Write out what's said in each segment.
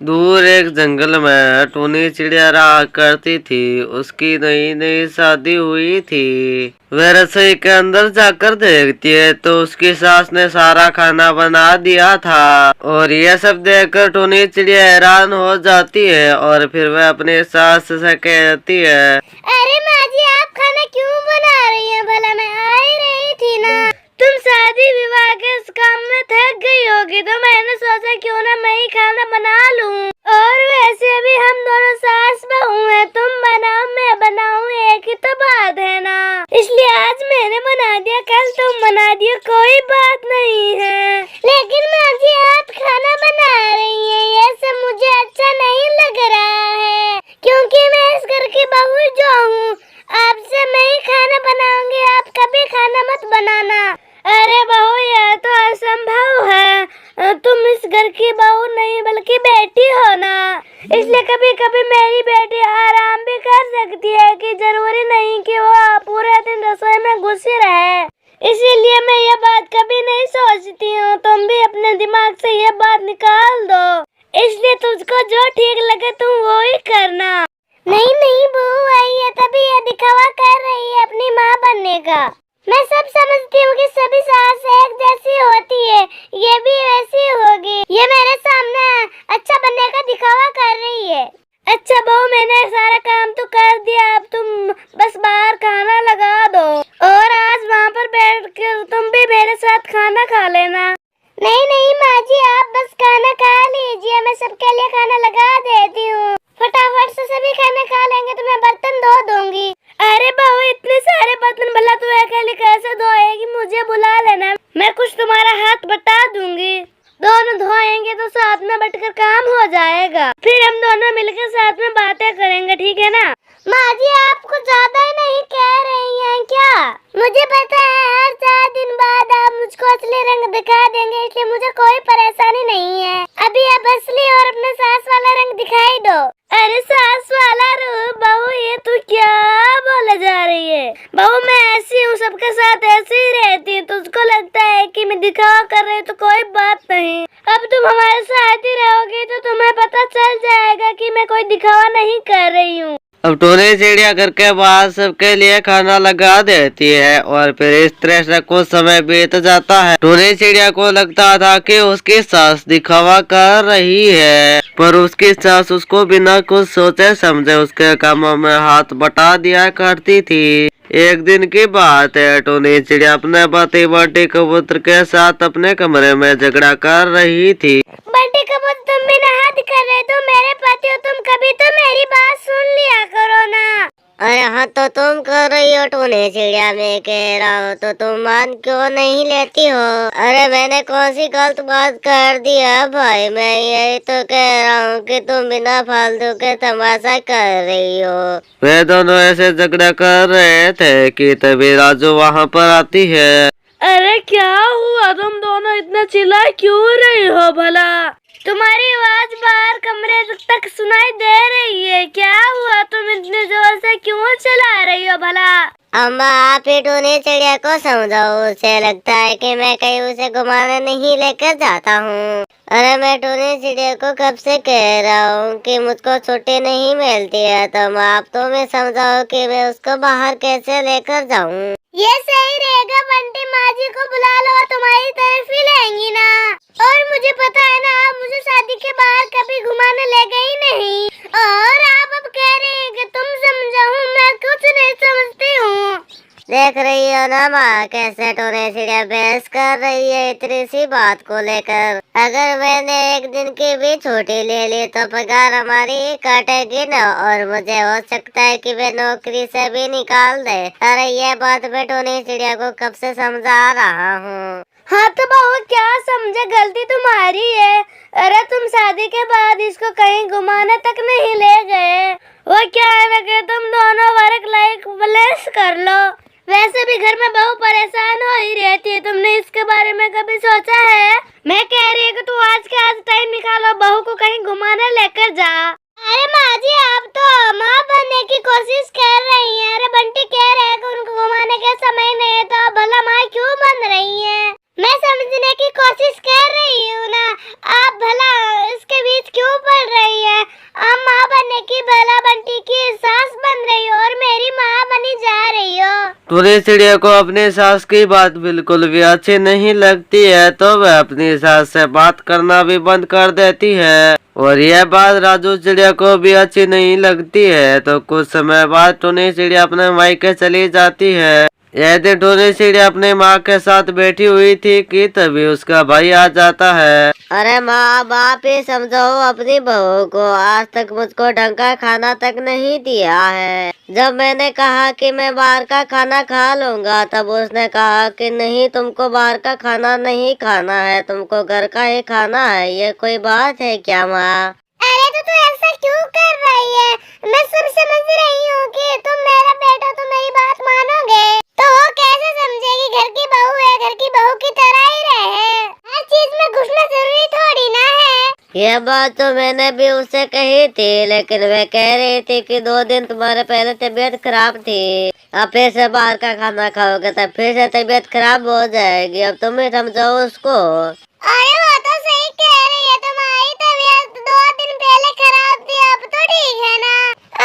दूर एक जंगल में टूनी चिड़िया रहा करती थी। उसकी नई नई शादी हुई थी। वह रसोई के अंदर जाकर देखती है तो उसकी सास ने सारा खाना बना दिया था। और यह सब देखकर टूनी चिड़िया हैरान हो जाती है और फिर वह अपनी सास से कहती है, अरे माँ जी, आप खाना क्यों बना रही हैं? भला मैं आ ही रही थी ना। तुम शादी विवाह के इस काम में थक गई होगी तो मैंने सोचा क्यों ना मैं ही खाना बना लूं। और वैसे भी हम दोनों सास बहू हैं, तुम बनाओ मैं बनाऊं, एक ही तो बात है ना। इसलिए आज मैंने बना दिया, कल तुम बना दियो, कोई बात नहीं है। लेकिन माँ जी, आप खाना बना रही हैं, ये सब मुझे अच्छा नहीं लग रहा है, क्योंकि मैं इस घर की बहू जो हूँ, आपसे मैं ही खाना बनाऊंगी, आप कभी खाना मत बनाना। अरे बहू, यह तो असंभव है, तुम इस घर की बहू नहीं बल्कि बेटी हो ना। इसलिए कभी कभी मेरी बेटी आराम भी कर सकती है, कि जरूरी नहीं कि वो पूरे दिन रसोई में घुसी रहे। इसीलिए मैं ये बात कभी नहीं सोचती हूँ। तुम भी अपने दिमाग से ये बात निकाल दो। इसलिए तुझको जो ठीक लगे तुम वो ही करना। नहीं नहीं बहू आई है तभी ये दिखावा कर रही है अपनी माँ बनने का। मैं सब समझती हूँ कि सभी सास एक जैसी होती है, ये भी वैसी होगी। ये मेरे सामने अच्छा बनने का दिखावा कर रही है। अच्छा बहू, मैंने सारा काम तो कर दिया, अब तुम बस बाहर खाना लगा दो और आज वहाँ पर बैठ कर तुम भी मेरे साथ खाना खा लेना। नहीं नहीं माँ जी, आप बस खाना खा लीजिए, मैं सबके लिए खाना लगा देती हूँ। फटाफट से सभी खाना खा लेंगे तो मैं बर्तन धो दूंगी। अरे बहू, इतने सारे बर्तन भला तू अकेले कैसे धोएगी? मुझे बुला लेना, मैं कुछ तुम्हारा हाथ बटा दूंगी। दोनों धोएंगे तो साथ में बैठकर काम हो जाएगा, फिर हम दोनों मिलकर साथ में बातें करेंगे, ठीक है ना? माँ जी, आप कुछ ज्यादा ही नहीं कह रही हैं क्या? मुझे पता है हर 4 दिन बाद आप मुझको असली रंग दिखा देंगे, इसलिए मुझे कोई परेशानी नहीं है। अभी आप असली और अपना सास वाला रंग दिखाई दो। अरे सास वाला रूप बहू, ये तू क्या बोले जा रही है? बहू, मैं ऐसी हूँ, सबके साथ ऐसे ही रहती हूँ। तुझको लगता है कि मैं दिखावा कर रही हूँ तो कोई बात नहीं। अब तुम हमारे साथ ही रहोगी तो तुम्हें पता चल जाएगा कि मैं कोई दिखावा नहीं कर रही हूँ। अब टूनी चिड़िया घर के बाहर सबके लिए खाना लगा देती है और फिर इस तरह से कुछ समय बीत जाता है। टूनी चिड़िया को लगता था कि उसकी सास दिखावा कर रही है, पर उसकी सास उसको बिना कुछ सोचे समझे उसके कामों में हाथ बटा दिया करती थी। एक दिन की बात है, टूनी चिड़िया अपने पति बंटी कबूतर के साथ अपने कमरे में झगड़ा कर रही थी। बंटी कबूतर, तुम भी हद कर रहे, तुम मेरे पति हो, तुम कभी तो मेरी बात सुन लिया करो ना। अरे हाँ, तो तुम कर रही हो टूनी चिड़िया, मैं कह रहा हूँ तो तुम मान क्यों नहीं लेती हो? अरे मैंने कौन सी गलत बात कर दी है भाई? मैं यही तो कह रहा हूँ कि तुम बिना फालतू के तमाशा कर रही हो। वे दोनों ऐसे झगड़ा कर रहे थे कि तभी राजू वहाँ पर आती है। अरे क्या हुआ? तुम दोनों इतना चिल्ला क्यों रही हो भला? तुम्हारी आवाज बाहर कमरे तक सुनाई दे रही है, क्या हुआ? तुम इतने जोर से क्यों चिल्ला रही हो भला? अम्मा, आप ही टूनी चिड़िया को समझाओ, उसे लगता है कि मैं कहीं उसे घुमाने नहीं लेकर जाता हूँ। अरे मैं टूनी चिड़िया को कब से कह रहा हूँ कि मुझको छुट्टी नहीं मिलती है, तो आप तो मैं समझाओ कि मैं उसको बाहर कैसे लेकर जाऊँ। ये सही रहेगा बंटी, माँ जी को बुला लो, तुम्हारी तरफ ही लेंगी ना। और मुझे पता है ना, आप मुझे शादी के बाहर कभी घुमाने ले गई नहीं, और आप अब कह रहे हैं कि तुम समझाऊं, मैं कुछ नहीं समझती हूँ। देख रही हो ना माँ, कैसे टूनी चिड़िया बहस कर रही है इतनी सी बात को लेकर। अगर मैंने एक दिन की भी छुट्टी ले ली तो पगार हमारी काटेगी ना, और मुझे हो सकता है कि वे नौकरी से भी निकाल दे। अरे ये बात मैं टूनी चिड़िया को कब से समझा रहा हूँ। हाँ तो बहू, क्या समझे, गलती तुम्हारी है। अरे तुम शादी के बाद इसको कहीं घुमाने तक नहीं ले गए। वो क्या है कि तुम दोनों वर्क लाइफ बैलेंस कर लो। वैसे भी घर में बहू परेशान हो ही रहती है, तुमने इसके बारे में कभी सोचा है? मैं कह रही हूँ कि तू आज के आज टाइम निकालो, बहू को कहीं घुमाने लेकर जा। अरे माँ जी, आप तो माँ बनने की कोशिश कर रही हैं। अरे बंटी कह रहे हैं कि उनको घुमाने का समय नहीं है, तो आप भला माँ क्यों बन रही हैं? मैं समझने की कोशिश कर रही हूँ ना, आप भला इसके बीच क्यों बोल रही है? आप माँ बनने की भला बंटी की सास बन रही हो और मेरी माँ बनी जा रही हो। टोनी चिड़िया को अपनी सास की बात बिल्कुल भी अच्छी नहीं लगती है, तो वह अपनी सास से बात करना भी बंद कर देती है। और यह बात राजू चिड़िया को भी अच्छी नहीं लगती है। तो कुछ समय बाद टोनी चिड़िया अपने मायके चली जाती है। यह दिन टोनी चिड़िया अपने माँ के साथ बैठी हुई थी कि तभी उसका भाई आ जाता है। अरे माँ बाप ही समझाओ अपनी बहू को, आज तक मुझको ढंग का खाना तक नहीं दिया है। जब मैंने कहा कि मैं बाहर का खाना खा लूंगा, तब उसने कहा कि नहीं, तुमको बाहर का खाना नहीं खाना है, तुमको घर का ही खाना है। ये कोई बात है क्या माँ? अरे तो तू ऐसा क्यों कर रही है? मैं सब समझ रही हूँ कि तुम मेरा बेटा, तो मेरी बात मानोगे। तो वो कैसे समझेगी? घर की बहू है, घर की बहू की तरह ही रहे। हर चीज में घुसना जरूरी थोड़ी ना है। यह बात तो मैंने भी उससे कही थी, लेकिन वह कह रही थी कि 2 दिन तुम्हारे पहले तबीयत खराब थी, अब फिर से बाहर का खाना खाओगे तब फिर से तबीयत खराब हो जाएगी। अब तुम ही समझाओ उसको। अरे वो तो सही कह रही है, तुम्हारी तबीयत 2 दिन पहले खराब थी, अब तो ठीक है ना।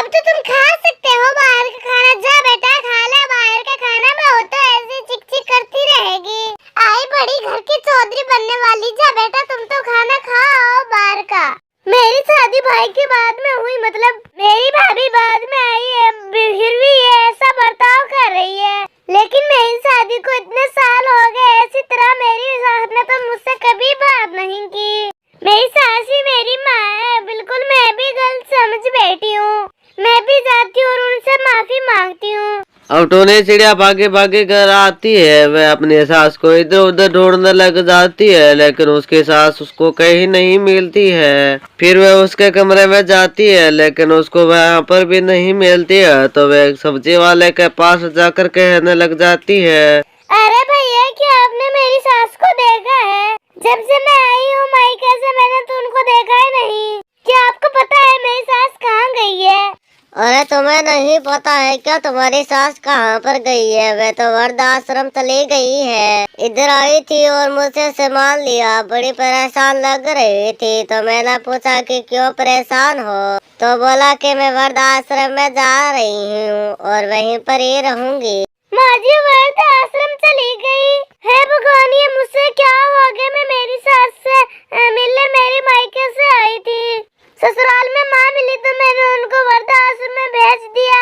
अब तो तुम खा सकते हो बाहर का खाना। जा बेटा खा ले बाहर का खाना, मैं हो तो ऐसे चिक चिक करती रहेगी। आई बड़ी घर की चौधरी बनने वाली, जा बेटा तुम तो खाना खाओ बाहर का। मेरी शादी भाई के बाद में हुई, मतलब मेरी भाभी बाद में आई है, फिर भी ये ऐसा बर्ताव कर रही है। लेकिन मेरी शादी को इतने साल हो गए, ऐसी तरह मेरी सास ने तो मुझसे कभी बात नहीं की। मेरी सास ही मेरी माँ है, बिल्कुल मैं भी गलत समझ बैठी हूँ। मैं भी जाती हूँ और उनसे माफी मांगती हूँ। अब टोनी चिड़िया भागे भागे घर आती है। वह अपनी सास को इधर उधर ढूंढने लग जाती है, लेकिन उसकी सास उसको कहीं नहीं मिलती है। फिर वह उसके कमरे में जाती है, लेकिन उसको वहाँ पर भी नहीं मिलती है। तो वह एक सब्जी वाले के पास जाकर कहने लग जाती है, अरे भैया, क्या आपने मेरी सास को देखा है? जब से मैं आई हूँ मायके से, मैंने तो उनको देखा ही नहीं। क्या आपको पता है मेरी सास कहाँ गई है? अरे तुम्हें नहीं पता है क्या तुम्हारी सास कहाँ पर गई है? वह तो वृद्धाश्रम चली गई है। इधर आई थी और मुझसे सामान लिया, बड़ी परेशान लग रही थी। तो मैंने पूछा कि क्यों परेशान हो, तो बोला कि मैं वृद्धाश्रम में जा रही हूँ और वहीं पर ही रहूंगी। माँ जी वृद्धाश्रम चली गई है? भगवान, ये मुझसे क्या हो गया? मैं मेरी सास से मिलने मेरी मायके से आई थी। ससुराल में माँ मिली तो मैंने उनको वृद्धाश्रम में भेज दिया।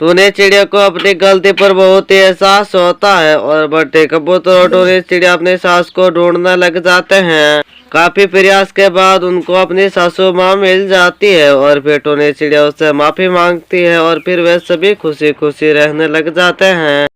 टोनी चिड़िया को अपनी गलती पर बहुत ही एहसास होता है और बट्टे कबूतर और टोनी चिड़िया अपनी सास को ढूंढने लग जाते हैं। काफी प्रयास के बाद उनको अपनी सासू माँ मिल जाती है और फिर टोनी चिड़िया उससे माफी मांगती है और फिर वे सभी खुशी खुशी रहने लग जाते हैं।